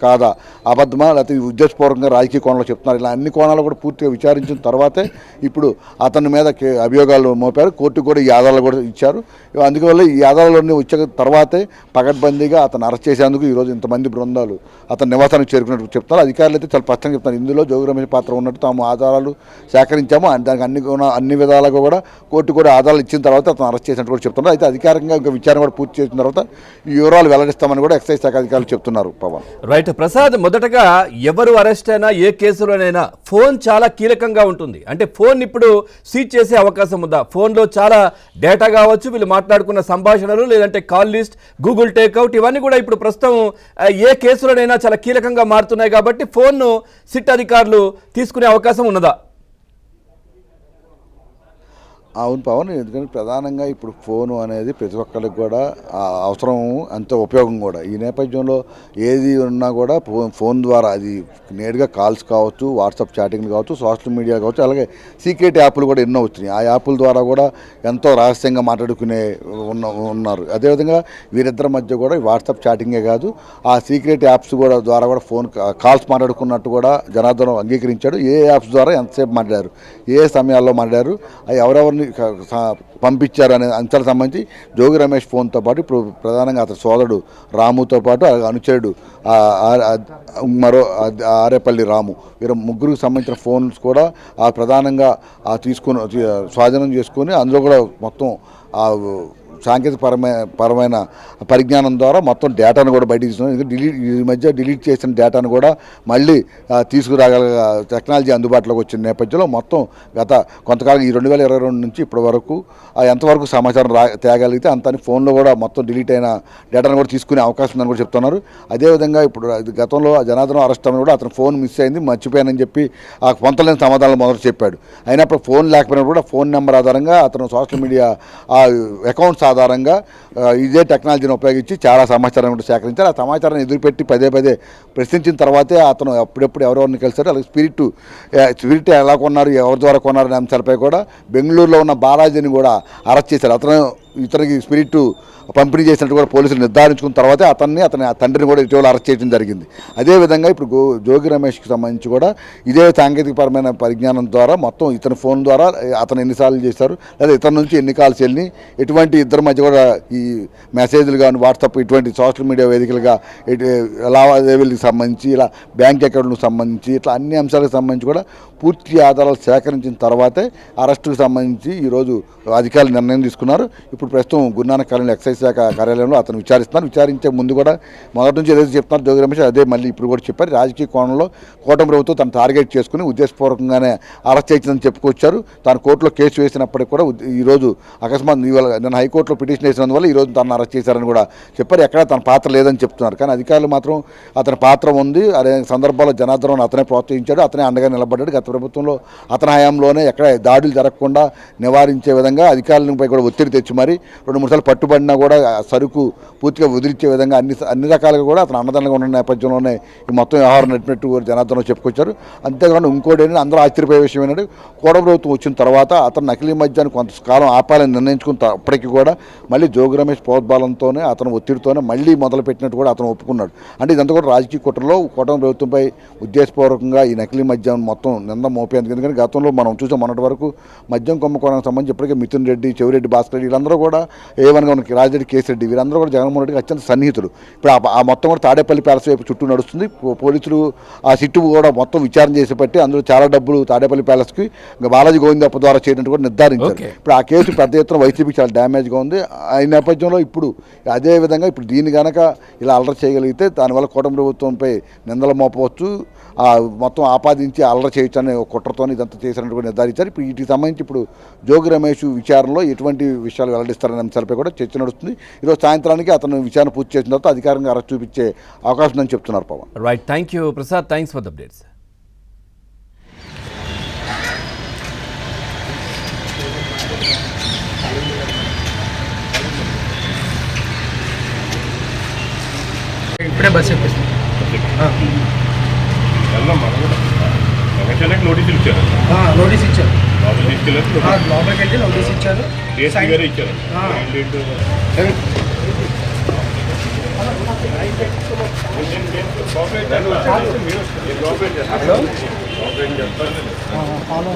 కాదా, అబద్ధమా, లేకపోతే ఉద్దేశపూర్వకంగా రాజకీయ కోణంలో చెప్తున్నారు. ఇలా అన్ని కోణాలు కూడా పూర్తిగా విచారించిన తర్వాతే ఇప్పుడు అతని మీద అభియోగాలు మోపారు. కోర్టుకు కూడా ఈ ఆధారాలు కూడా ఇచ్చారు. అందువల్ల ఈ ఆధారాలన్నీ వచ్చే తర్వాతే పకడ్బందీగా అతను అరెస్ట్ చేసేందుకు ఈరోజు ఇంతమంది బృందాలు అతని నివాసానికి చేరుకున్నట్టు చెప్తున్నారు. అధికారులు అయితే చాలా స్పష్టంగా చెప్తున్నారు, ఇందులో జోగి రమేష్ పాత్ర ఉన్నట్టు తాము ఆధారాలు సేకరించాము, దానికి అన్ని విధాలుగా కూడా కోర్టు కూడా ఆధారాలు ఇచ్చిన తర్వాత అతను అరెస్ట్ చేసినట్టు కూడా చెప్తున్నారు. అయితే అధికారికంగా ఇంకా విచారణ కూడా పూర్తి చేసిన తర్వాత ఈ వివరాలు వెల్లడిస్తామని కూడా ఎక్సైజ్ శాఖ అధికారులు చెప్తున్నారు. పవన్ రైట్ ప్రసాద్, మొదటగా ఎవరు అరెస్ట్ అయినా ఏ కేసులోనైనా ఫోన్ చాలా కీలకంగా ఉంటుంది. అంటే ఫోన్ ఇప్పుడు సీజ్ చేసే అవకాశం ఉందా? ఫోన్లో చాలా డేటా కావచ్చు, వీళ్ళు మాట్లాడుకున్న సంభాషణలు, లేదంటే కాల్ లిస్ట్, గూగుల్ టేక్అవుట్, ఇవన్నీ కూడా ఇప్పుడు ప్రస్తుతం ఏ కేసులోనైనా చాలా కీలకంగా మారుతున్నాయి. కాబట్టి ఫోన్ను సిట్ అధికారులు తీసుకునే అవకాశం ఉన్నదా? అవును పవన్, ఎందుకంటే ప్రధానంగా ఇప్పుడు ఫోను అనేది ప్రతి ఒక్కరికి కూడా అవసరం, అంత ఉపయోగం కూడా. ఈ నేపథ్యంలో ఏది ఉన్నా కూడా ఫోన్ ద్వారా, అది నేరుగా కాల్స్ కావచ్చు, వాట్సాప్ చాటింగ్లు కావచ్చు, సోషల్ మీడియా కావచ్చు, అలాగే సీక్రెట్ యాప్లు కూడా ఎన్నో వచ్చినాయి. ఆ యాప్ల ద్వారా కూడా ఎంతో రహస్యంగా మాట్లాడుకునే ఉన్నారు. అదేవిధంగా వీరిద్దరి మధ్య కూడా వాట్సాప్ చాటింగే కాదు, ఆ సీక్రెట్ యాప్స్ కూడా ద్వారా కూడా ఫోన్ కాల్స్ మాట్లాడుకున్నట్టు కూడా జనార్దన్ అంగీకరించాడు. ఏ యాప్స్ ద్వారా ఎంతసేపు మాట్లాడారు, ఏ సమయాల్లో మాట్లాడారు, అవి ఎవరెవరిని పంపించారు అనే అంశాలకు సంబంధించి జోగి రమేష్ ఫోన్తో పాటు ఇప్పుడు ప్రధానంగా అతని సోదరుడు రాముతో పాటు అనుచరుడు మరో ఆరేపల్లి రాము, వీరు ముగ్గురికి సంబంధించిన ఫోన్స్ కూడా తీసుకుని స్వాధీనం చేసుకుని అందులో కూడా మొత్తం సాంకేతిక పరమైన పరిజ్ఞానం ద్వారా మొత్తం డేటాను కూడా బయట తీసుకున్నాం. ఈ మధ్య డిలీట్ చేసిన డేటాను కూడా మళ్ళీ తీసుకురాగల టెక్నాలజీ అందుబాటులోకి వచ్చిన నేపథ్యంలో మొత్తం గత కొంతకాలం ఈ 2022 నుంచి ఇప్పటి వరకు ఎంతవరకు సమాచారం తేగలిగితే అంత ఫోన్లో కూడా మొత్తం డిలీట్ అయిన డేటాను కూడా తీసుకునే అవకాశం ఉందని కూడా చెప్తున్నారు. అదేవిధంగా ఇప్పుడు గతంలో జనార్దన్ అరెస్ట్ అయిన కూడా అతను ఫోన్ మిస్ అయింది, మర్చిపోయానని చెప్పి ఆ పొంతలేని సమాధానాలు మొదలు చెప్పాడు. అయినప్పుడు ఫోన్ లేకపోయినప్పుడు కూడా ఫోన్ నెంబర్ ఆధారంగా అతను సోషల్ మీడియా అకౌంట్స్ ఆధారంగా ఇదే టెక్నాలజీని ఉపయోగించి చాలా సమాచారం కూడా సేకరించారు. ఆ సమాచారాన్ని ఎదురుపెట్టి పదే ప్రశ్నించిన తర్వాతే అతను అప్పుడెప్పుడు ఎవరెవరిని కలిసారు, అలాగే స్పిరిట్ ఎలా కొన్నారు, ఎవరి ద్వారా కొన్నారు అనే అంశాలపై కూడా బెంగళూరులో ఉన్న బాలాజీని కూడా అరెస్ట్ చేశారు. ఇతనికి స్పిరిట్ పంపిణీ చేసినట్టు కూడా పోలీసులు నిర్ధారించుకున్న తర్వాతే అతని తండ్రిని కూడా ఇటీవల అరెస్ట్ చేయడం జరిగింది. అదేవిధంగా ఇప్పుడు జోగి రమేష్కి సంబంధించి కూడా ఇదే సాంకేతికపరమైన పరిజ్ఞానం ద్వారా మొత్తం ఇతని ఫోన్ ద్వారా అతను ఎన్నిసార్లు చేశారు, లేదా ఇతని నుంచి ఎన్ని కాల్స్ వెళ్ళి, ఎటువంటి ఇద్దరి మధ్య కూడా ఈ మెసేజ్లు కానీ వాట్సాప్ ఇటువంటి సోషల్ మీడియా వేదికలుగా లావాదేవీలకు సంబంధించి, ఇలా బ్యాంక్ అకౌంట్లకు సంబంధించి, ఇట్లా అన్ని అంశాలకు సంబంధించి కూడా పూర్తి ఆధారాలు సేకరించిన తర్వాతే అరెస్టుకు సంబంధించి ఈరోజు అధికారులు నిర్ణయం తీసుకున్నారు. ఇప్పుడు ప్రస్తుతం గురునానక్ కాలనీ ఎక్సైజ్ శాఖ కార్యాలయంలో అతను విచారిస్తున్నారు. విచారించే ముందు కూడా మొదటి నుంచి ఏదైతే చెప్తున్నారు జోగి రమేష్, అదే మళ్ళీ ఇప్పుడు కూడా చెప్పారు. రాజకీయ కోణంలో కూటమి ప్రభుత్వం తను టార్గెట్ చేసుకుని ఉద్దేశపూర్వకంగానే అరెస్ట్ చేయిందని చెప్పుకొచ్చారు. తాను కోర్టులో కేసు వేసినప్పటికీ కూడా ఈరోజు అకస్మాత్ నేను హైకోర్టులో పిటిషన్ వేసినందువల్ల ఈరోజు తనను అరెస్ట్ చేశారని కూడా చెప్పారు. ఎక్కడా తన పాత్ర లేదని చెప్తున్నారు. కానీ అధికారులు మాత్రం అతని పాత్ర ఉంది, అదే సందర్భాల్లో జనార్దన్ అతనే ప్రోత్సహించాడు, అతనే అండగా నిలబడ్డాడు. గత ప్రభుత్వంలో అతని హయాంలోనే ఎక్కడ దాడులు జరగకుండా నివారించే విధంగా అధికారులపై కూడా ఒత్తిడి తెచ్చి మరి 2-3 సార్లు పట్టుబడినా కూడా సరుకు పూర్తిగా వదిలించే విధంగా అన్ని రకాలుగా కూడా అతను అన్నదండగా ఉన్న నేపథ్యంలోనే ఈ మొత్తం వ్యవహారం నడిపినట్టు జనార్దన్ చెప్పుకొచ్చారు. అంతేకాకుండా ఇంకోటి ఏంటంటే అందరూ ఆశ్చర్యపోయే విషయం ఏంటంటే కూటమి ప్రభుత్వం వచ్చిన తర్వాత అతను నకిలీ మద్యాన్ని కొంతకాలం ఆపాలని నిర్ణయించుకున్నప్పటికీ కూడా మళ్ళీ జోగి రమేష్ ప్రోద్బలంతోనే అతను ఒత్తిడితోనే మళ్ళీ మొదలుపెట్టినట్టు కూడా అతను ఒప్పుకున్నాడు. అంటే ఇదంతా కూడా రాజకీయ కుట్రలో కూటమి ప్రభుత్వంపై ఉద్దేశపూర్వకంగా ఈ నకిలీ మద్యం మొత్తం నింద మోపేందుకు. ఎందుకంటే గతంలో మనం చూసాం, మొన్నటి వరకు మద్యం కుంభకోణానికి సంబంధించి ఇప్పటికే మిథున్ రెడ్డి, చెవిరెడ్డి భాస్కర్ రెడ్డి వీళ్ళందరూ కూడా ఏవనగా ఉన్న రాజిరెడ్డి, కేసిరెడ్డి వీరందరూ కూడా జగన్మోహన్ రెడ్డికి అత్యంత సన్నిహితులు. ఇప్పుడు ఆ మొత్తం కూడా తాడేపల్లి ప్యాలెస్ వైపు చుట్టూ నడుస్తుంది. పోలీసులు ఆ సిట్టు కూడా మొత్తం విచారణ చేసి పట్టి అందులో చాలా డబ్బులు తాడేపల్లి ప్యాలెస్కి బాలాజీ గోవిందప్ప ద్వారా చేయడానికి కూడా నిర్ధారించారు. ఇప్పుడు ఆ కేసు పెద్ద ఎత్తున వైసీపీకి చాలా డ్యామేజ్గా ఉంది. ఈ నేపథ్యంలో ఇప్పుడు అదే విధంగా ఇప్పుడు దీన్ని కనుక ఇలా అల్లరి చేయగలిగితే దానివల్ల కూటమి ప్రభుత్వంపై నిందలు మోపవచ్చు, మొత్తం ఆపాదించి అల్లరి చేయొచ్చు అనే కుట్రతో ఇదంతా చేసినట్టు కూడా నిర్ధారించారు. ఇప్పుడు వీటికి సంబంధించి ఇప్పుడు జోగి రమేష్ విచారణలో ఎటువంటి విషయాలు వెల్లడిస్తారనే అంశాలపై కూడా చర్చ నడుస్తుంది. ఈరోజు సాయంత్రానికి అతను విచారణ పూర్తి చేసిన తర్వాత అధికారంగా అరెస్ట్ చూపించే అవకాశం ఉందని చెప్తున్నారు. Pavan right, thank you Prasad, thanks for the updates. ఇప్పుడే బస్ చెప్పేసి నోటీస్ ఇచ్చారు, లోపలికి వెళ్ళి నోటీస్ ఇచ్చారు. హలో